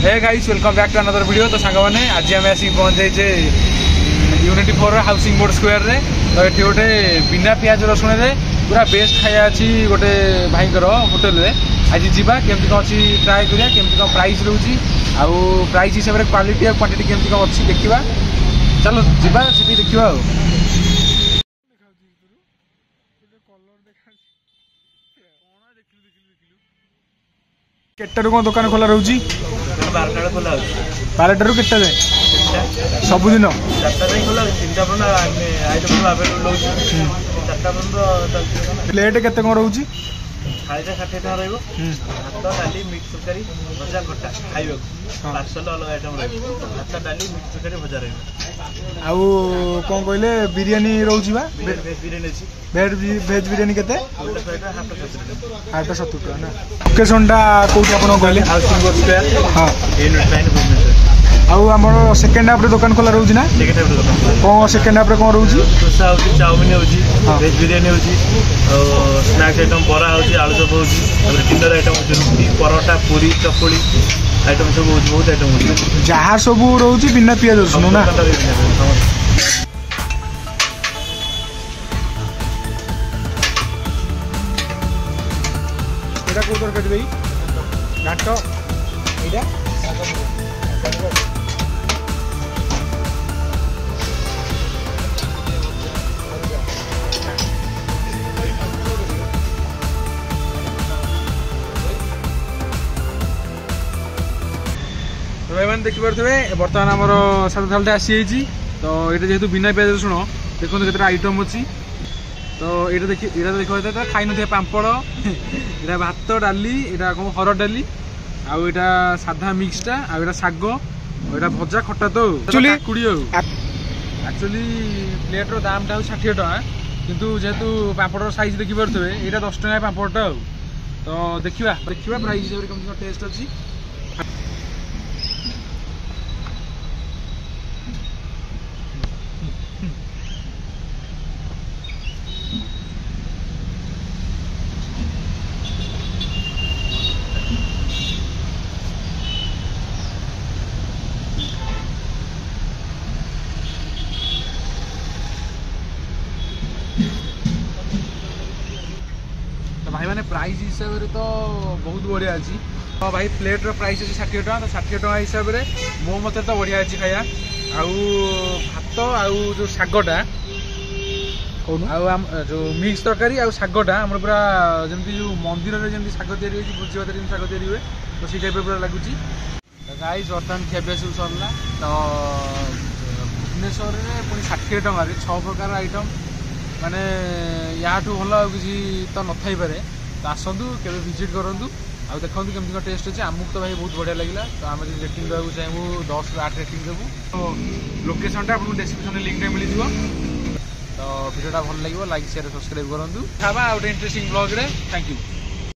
Hey guys welcome back to another video. तो song मैंने आज आम आसिक पहुँच जाइए यूनिटी 4 हाउसिंग बोर्ड स्क्वायर रे। तो ये गोटे बिना पियाज रसुण रे पूरा बेस्ट खाया अच्छी गोटे भाईकर होटेल रे। आज जीवा केमती कौन अच्छी ट्राए करिया केमती कौन प्राइस रोची आउ प्राइस हिसाब से क्वालिटी और क्वांटिटी केमती कौन अच्छी देखा। चलो जीवा से देखा। केटारू कौन दुकान खोला रोची 12 रू केटा जाए सबुदिन 4 प्लेट केते कौन रोची थालीटा 60 टका रहइबो। भात डाली मिक्स तरकारी भजा खटा खाइबो पार्सल अलग आइटम रहइबो। भात डाली मिक्स तरकारी भजा रहइबो। आउ कोन कहले बिरयानी रोची बा वेज बिरयानी अछि। वेज बिरयानी केते ओटा सहित हाफ 70 टका ना। लोकेशनटा कोठी आपण कहले हाउसिंग बोर्ड स्क्वायर। हां यूनिट 9 भुवनेश्वर। आउ हमर सेकंड हाफ रे दुकान खोला रोची ना। सेकंड हाफ रे दुकान कोन सेकंड हाफ रे कोन रोची डोसा होची चाउमीन होची वेज बिरयानी होची स्नैक्स आइटम बरा होची आलू चप होची डिनर आइटम होची रोटी परोटा पूरी चकुली आइटम सब होची बहुत आइटम होची जहाँ सब रोची बिना पियाज रसुण ना। एटा को तरकारी भाई घाट एटा भाई मैंने देखिपे बर्तमान आमर सात थालटा आसी। तो ये जेहेतु बिना पियाज रसुण देखो केतटा आइटम अच्छी। तो ये देखा खाई न पापड़ यहाँ भात डाली यहाँ कौन हरड़ डाली आउ यहाँ साधा मिक्सटा आउ शाग यहाँ भजा खटा। तो कुड़ी एक्चुअली प्लेट्र दामटा 60 टका किंतु जेहेतु पापड़ साइज देखिपे यहाँ 10 टका पापड़टा। तो देखा प्राइस हिसाब से कम टेस्ट अच्छी। तो भाई मैंने प्राइस हिसाब से तो बहुत बढ़िया अच्छी। तो भाई प्लेट प्राइस अच्छी 60 टका। तो 60 टका हिसाब से मो मत तो बढ़िया अच्छी खाया आउ भात आउ जो शागटा जो मिक्स तरकारी आउ शागटा आम पूरा जमी जो मंदिर में जमी शाग तैयारी होती भोजी भात शाग तैयारी हुए तो सी टाइप पूरा लगुच। गाइस बर्तमान खियापिया सब सरला। तो भुवनेश्वर में पुणी 60 टका 6 प्रकार आइटम माने या भल किसी तो न थी पारे। तो आसतु के विजिट करूँ आ देखो केमती टेस्ट अच्छे। आमको तो भाई बहुत बढ़िया लगे। तो आम रेटिंग देवाक चाहूँ 10 ରୁ 8 रेटिंग देवु। तो लोकेशनटा आपको डिस्क्रिप्शन लिंक मिल जाव। तो वीडियोटा भल लगे लाइक शेयर सब्सक्राइब करूँ। खावा गोटे इंटरेस्टिंग ब्लॉग रे। Thank you.